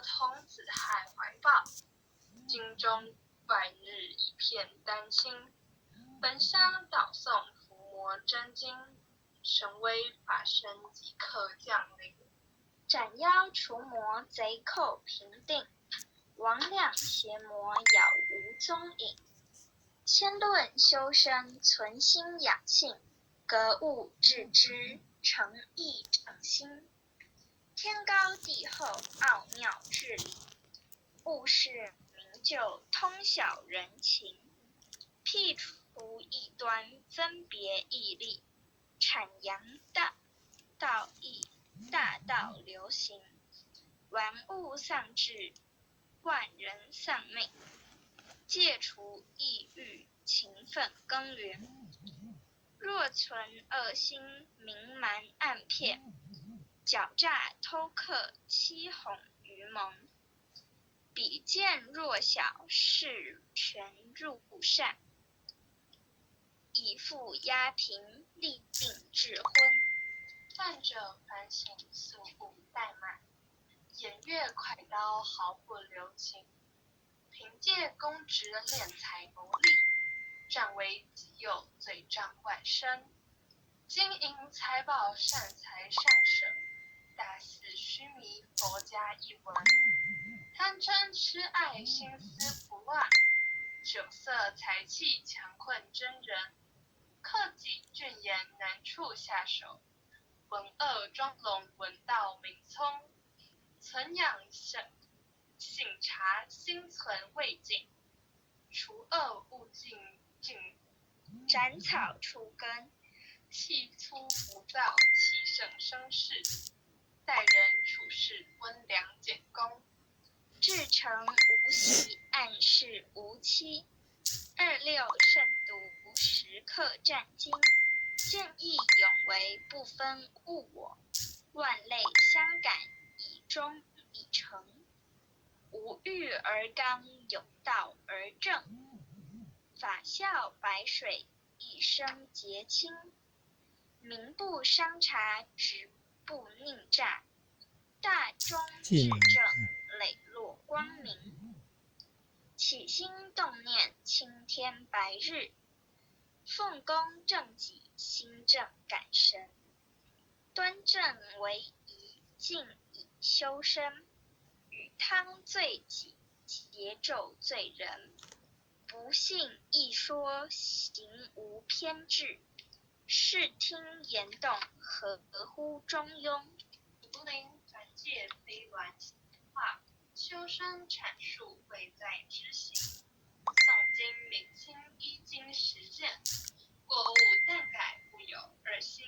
童子还怀抱，京中外日一片丹心。焚香导诵伏魔真经，神威法身即刻降临。斩妖除魔贼寇平定，魍魉邪魔杳无踪影。千论修身存心养性，格物致知诚意正心。天高地厚奥妙治理，物事明就通晓人情。辟除异端分别义利，阐扬道义大道流行。玩物丧志，万人丧命，戒除抑郁，勤奋耕耘。若存恶心，明瞒暗骗，狡诈偷克，欺哄愚蒙。比见弱小，事权入善，以富压贫，利病治昏。犯者反省，速不怠慢，偃月快刀，毫不留情。凭借公职敛财谋利，占为己有，罪障万生。金银财宝善财善舍，大肆虚弥佛家一文。贪嗔痴爱心思不乱，酒色财气强困真人。克己俊颜难处下手，文恶装聋文道明聪。存养性察，心存未尽，除恶务尽，斩草除根。气粗浮躁，气盛生事，待人处事温良俭恭。至诚无喜，暗示无欺。26慎独，时刻战兢。见义勇为，不分物我。万类相感，以忠以诚。无欲而刚，有道而正。法笑白水，一生洁清。民不伤察，职不佞诈。大忠至正，磊落光明。起心动念，青天白日。奉公正己，心正感神。端正为宜，静以修身。与汤罪己，桀纣罪人。不信一说，行无偏执。视听言动，合乎中庸。竹林转介非鸾行话，修身阐述贵在知行。诵经明心，依经实践。过误但改，不有二心。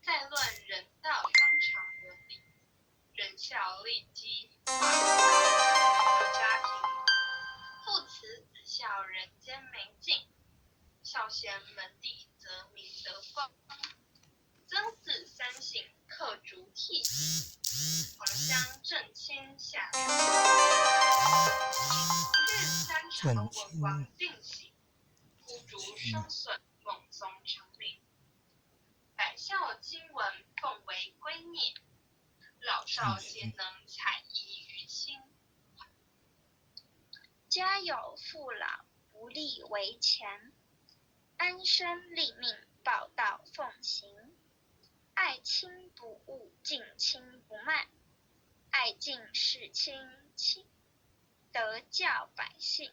再论人道纲常伦理，仁孝利基，化家庭。父慈子孝，人间美景。孝贤门第，则明德光。曾子三省，克逐替己。黄香正清，下凉一日三朝，文王定省。枯竹生笋，孟宗成林。百校经文，奉为圭臬。老少皆能采衣娱亲。家有父老，不立为前。安身立命，报道奉行。爱亲不误，敬亲不慢。爱敬事亲，德教百姓。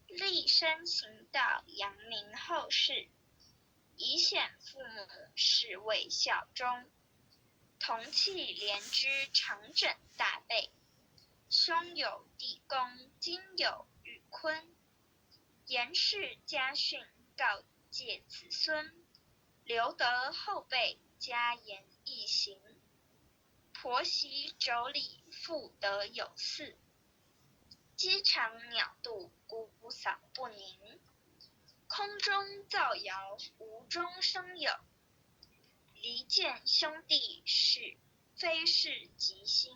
立身行道，扬名后世。以显父母，是谓孝忠。同气连枝，常枕大被。兄有弟恭，亲有裕坤。严氏家训，告诫子孙。留得后辈，加言义行。婆媳妯娌，妇德有嗣。鸡肠鸟肚，姑嫂不宁。空中造谣，无中生有。离间兄弟，是非是吉星。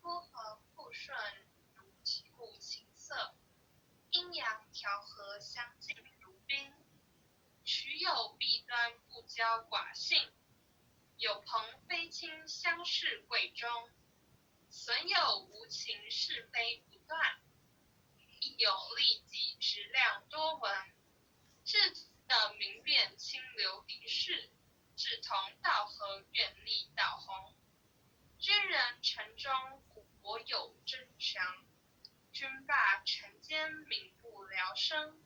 撮合互顺，如起物琴瑟。阴阳调和，相敬如宾。取有弊端，不骄寡性。有朋非亲，相视贵重。损有无情是非不断，亦有利己质量多闻。智的明辨清流离世，志同道合愿力道弘。军人城中国有真强，军霸城间民不聊生。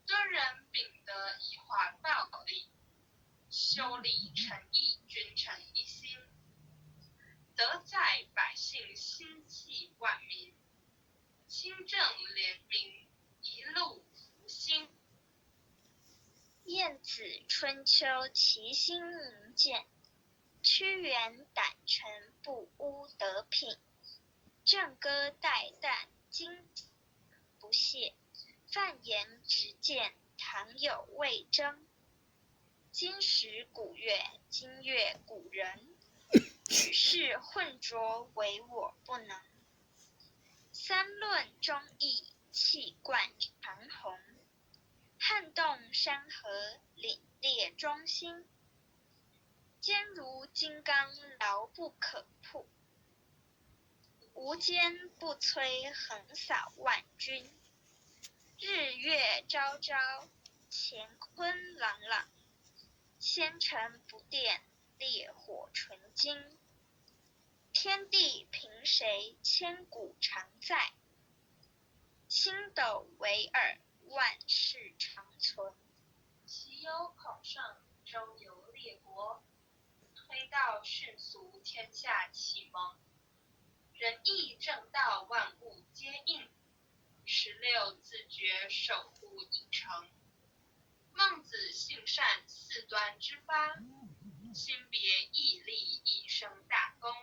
敦人秉德以化道理，修理诚意君臣一心。德在百姓心系万民，清正廉明一路福兴。晏子春秋其心明鉴，屈原胆诚不污德品。郑歌代旦今不懈，范言直谏唐有魏征。今时古乐今乐古人，举世混浊唯我不能。三论忠义气贯长虹，撼动山河凛冽忠心。坚如金刚牢不可破，无坚不摧横扫万军。日月昭昭，乾坤朗朗，纤尘不电，烈火纯金。天地凭谁千古常在，星斗唯尔万世长存。其有孔圣，周游列国，推道迅速，天下启蒙。仁义正道，万物皆应。16自觉，守护以诚。孟子性善，四端之发，心别义利，一生大功。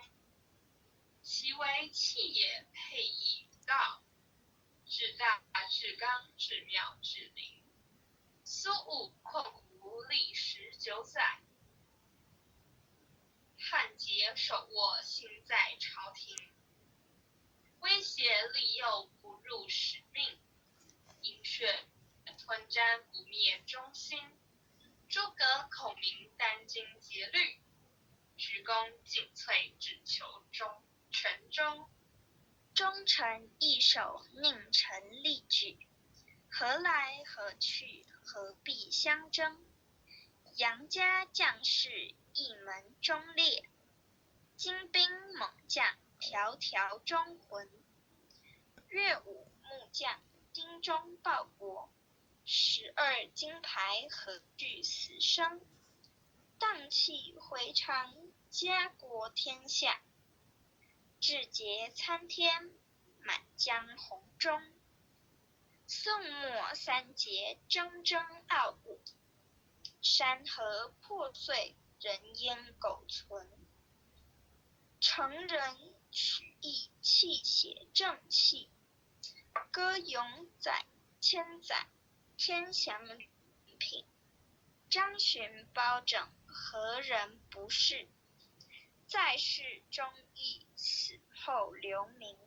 其为气也，配以于道。至大至刚，至妙至灵。苏武困胡历19载，汉节手握心在朝廷。威胁利诱，不入使命。饮血吞沾，不灭忠心。诸葛孔明，殚精竭虑。鞠躬尽瘁，只求全忠。忠臣义守，佞臣利举。何来何去，何必相争？杨家将士一门忠烈，精兵猛将条条忠魂。岳武木匠，精忠报国。12金牌，何惧死生？荡气回肠，家国天下。志节参天，满江红钟。宋末三杰，铮铮傲骨。山河破碎，人烟苟存。成人取义，气血正气。歌咏载千载，天祥礼品。张巡包拯，何人不是？在世忠义，死后留名。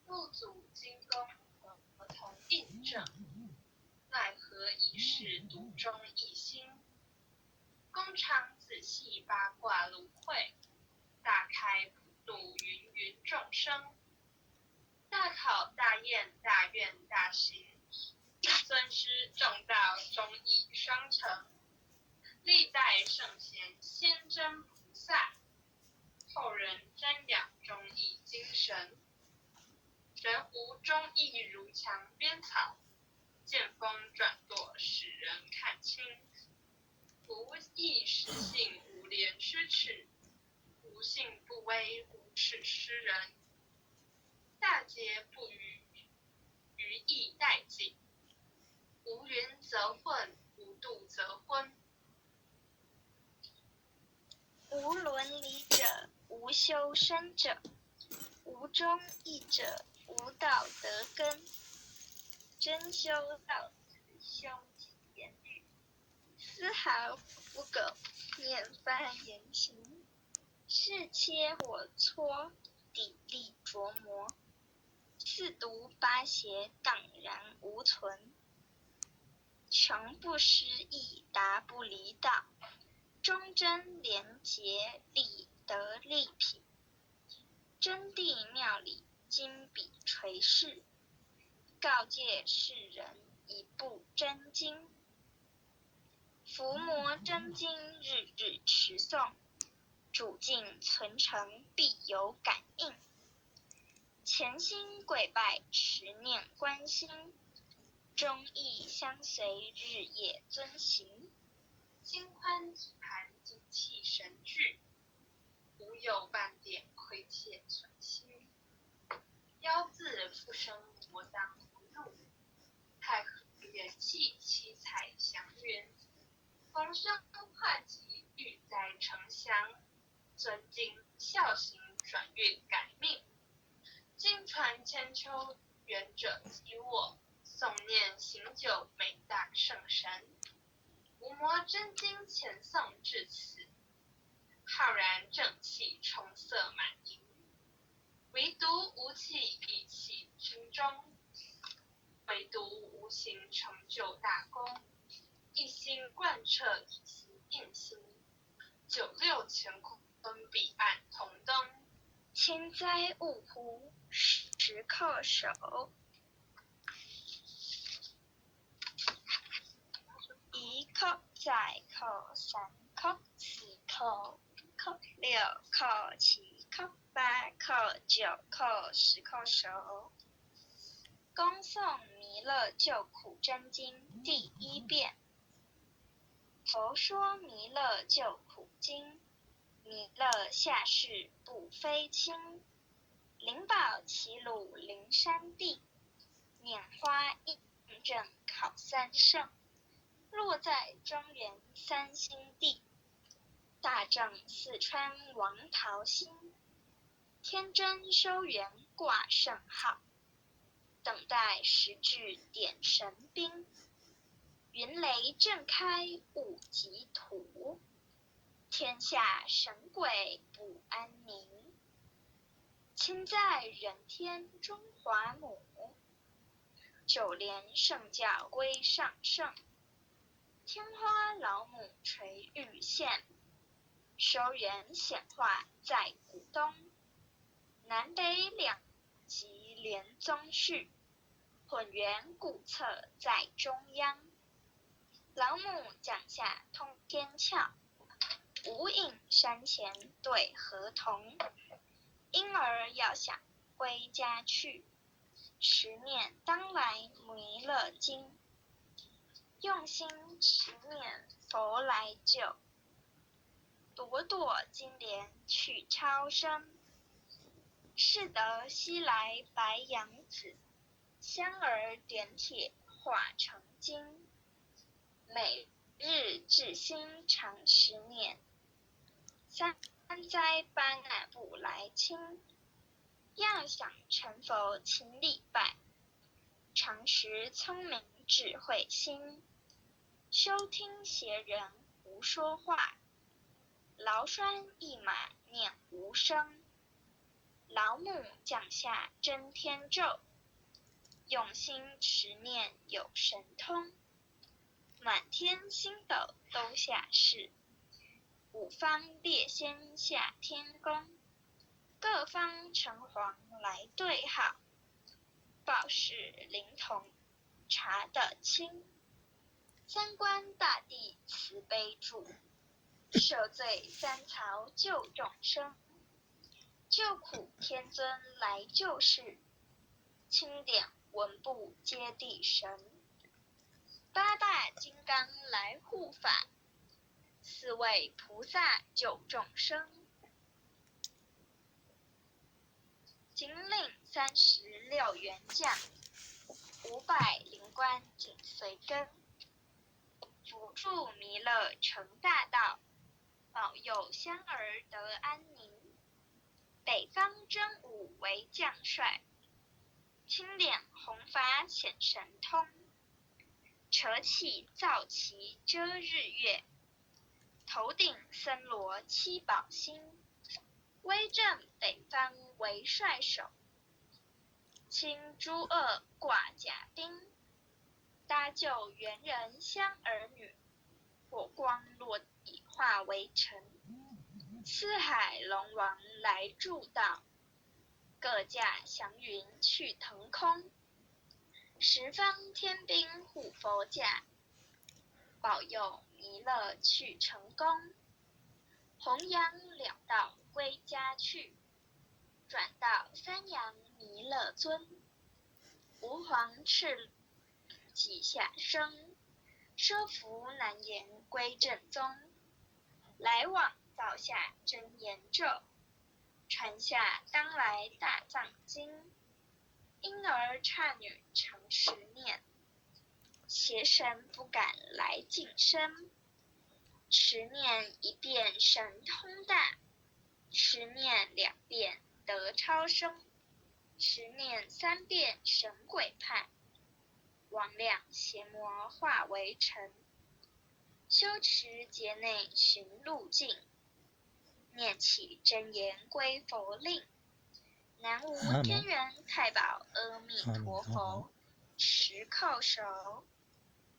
入祖金宫，何同印证？奈何一世独忠一心。公常仔细，八卦芦荟。大开普度，芸芸众生。大考大验，大愿大行。尊师重道，忠义双成。历代圣贤，先真菩萨。后人瞻仰忠义精神。人无忠义，如墙边草。见风转舵，使人看清。无义失信，无廉失耻。无信不威，无耻失人。大节不渝，于义殆尽。无云则混，无度则昏。无伦理者，无修身者。无忠义者，无道德根。真修道子，修己严律。丝毫不苟，面泛言行。是切我磋，砥砺琢磨。四读八写，荡然无存。穷不失义，达不离道。忠贞廉洁，立德立品。真谛庙里金笔垂示，告诫世人一部真经。伏魔真经日日持诵，主境存诚必有感应。潜心跪拜持念观心，忠义相随日夜遵行。心宽体盘精气神聚，无有半点亏欠存心。腰字复生魔当葫芦，太和元气七彩祥云。逢生化吉欲在城祥，尊敬孝行转运改命。经传千秋远者及我，诵念行久美大圣神。伏魔真经前诵至此，浩然正气重色满盈。唯独无气一气军中，唯独无形成就大功。一心贯彻以心印心，96乾坤彼岸同登。千灾勿胡时刻守，一扣再扣三扣四扣五扣六扣七扣八扣9扣10扣手。恭诵弥勒救苦真经第1遍。佛说弥勒救苦经，弥勒下世不非轻。灵宝齐鲁灵山地，拈花印证考三圣。落在中原三星地，大正四川王桃心。天真收元挂圣号，等待时至点神兵。云雷震开物极土，天下神鬼不安宁。亲在人天中华母，九连圣教归上圣。天花老母垂玉线，收元显化在古东。南北两极连宗序，混元古册在中央。老母降下通天窍，无影山前对河童。婴儿要想归家去，持念当来弥勒经。用心持念佛来救，朵朵金莲去超生。是得西来白羊子，香儿点铁化成金。每日至心常持念，三灾八难不来侵。要想成佛勤礼拜，常持聪明智慧心。休听邪人胡说话，劳栓一马念无声。老母降下真天咒，用心持念有神通。满天星斗都下世，五方列仙下天宫。各方城隍来对号，报事灵童查得清。三官大帝慈悲助，赦罪三曹救众生。救苦天尊来救世，钦点文部接地神。八大金刚来护法，四位菩萨救众生。金令36员将，500灵官紧随跟。辅助弥勒成大道，保佑香儿得安宁。北方真武为将帅，钦点弘法显神通。扯起皂旗遮日月，头顶森罗七宝星。威震北方为帅首，清诸恶挂甲兵。搭救猿人香儿女，火光落地化为尘。四海龙王来助道，各驾祥云去腾空。十方天兵护佛驾，保佑弥勒去成功。弘扬两道归家去，转到三阳弥勒尊。吾皇敕稷下生，奢服难言归正宗。来往造下真言咒，传下当来大藏经。婴儿刹女常时念，邪神不敢来近身。持念一遍神通大，持念2遍得超生，持念3遍神鬼怕。魍魉邪魔化为尘，修持劫内寻路径。念起真言归佛令，南无天元太保阿弥陀佛。10叩首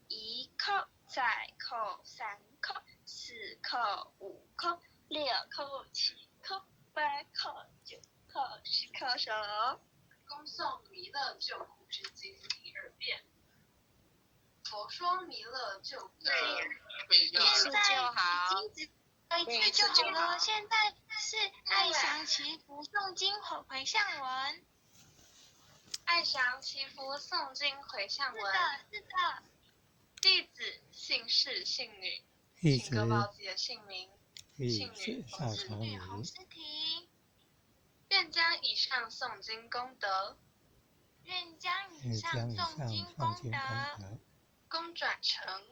，1叩再叩3叩4叩5叩6叩7叩8叩9叩10叩首。恭诵弥勒救苦之经第2遍。佛说弥勒救苦经，现在一次就好了。现在是爱祥祈福诵经回向文。爱祥祈福诵经回向文。是的。弟子姓氏姓女，弟请各报自己的姓名。姓女少朝女。洪思婷。愿将以上诵经功德，愿将以上诵经功德，功转成，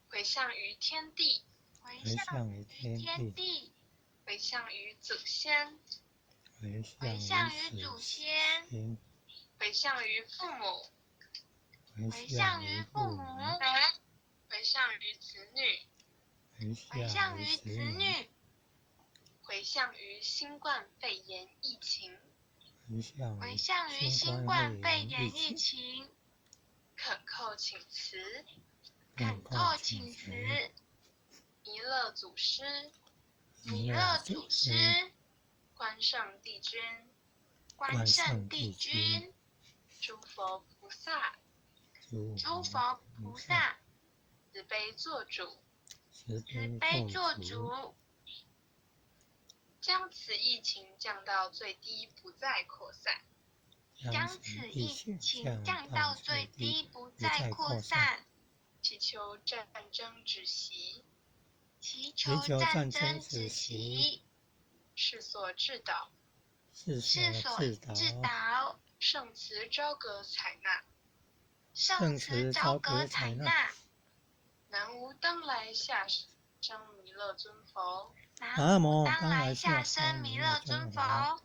回向于天地，回向于天地，回向于祖先，回向于祖先，回向于父母，回向于父母，回向于子女，回向于子女，回向于新冠肺炎疫情，回向于新冠肺炎疫情，恳叩请辞，恳叩请辞，弥勒祖师，弥勒祖师，关圣帝君，关圣帝君，诸佛菩萨，诸佛菩萨，慈悲做主，慈悲做主，将此疫情降到最低，不再扩散。将此疫情降到最低，不再扩散。祈求战争止息，祈求战争止息。世所致导，世所致导。圣慈昭阁采纳，圣慈昭阁采纳。南无当来下生弥勒尊佛，南无当来下生弥勒尊佛，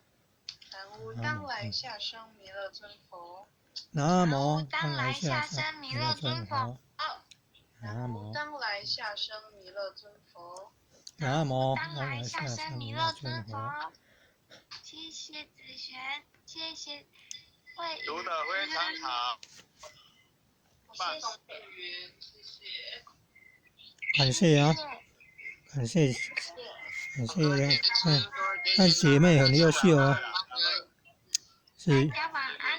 南无当来下生弥勒尊佛，南无当来下生弥勒尊佛，南无当来下生弥勒尊佛，南无当来下生弥勒尊佛。谢谢子璇，谢谢慧宇，读得非常好，谢谢云，谢谢。感谢啊，感谢那姐妹很优秀啊，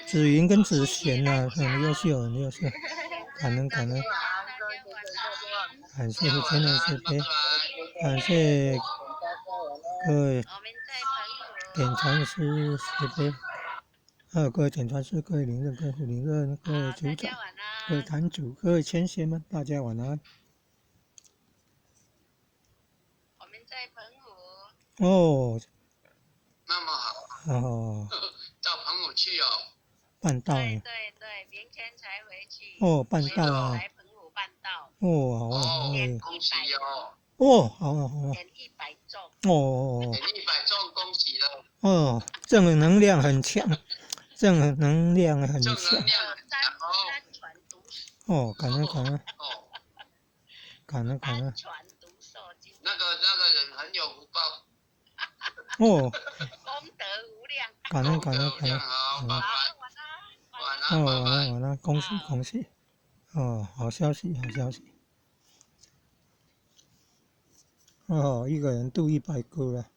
子云跟子璇啊，很优秀，感恩，感谢真的是感谢各位点传师慈悲，还有各位点传师、各位灵任、各位副灵任、各位组长、各位坛主、各位前贤们，大家晚安。我们在澎湖。哦，那么好。哦，到澎湖去哦。办到了。对，明天才回去。哦，办到了。来澎湖办到。哦，好啊。恭喜哦。哦，好啊。点100中。哦。点100中，恭喜了。哦，正能量很强，正能量很强。哦，感恩。那个人很有福报。哦。功德无量。感恩。晚安，恭喜。哦，好消息。哦，一个人度100个了。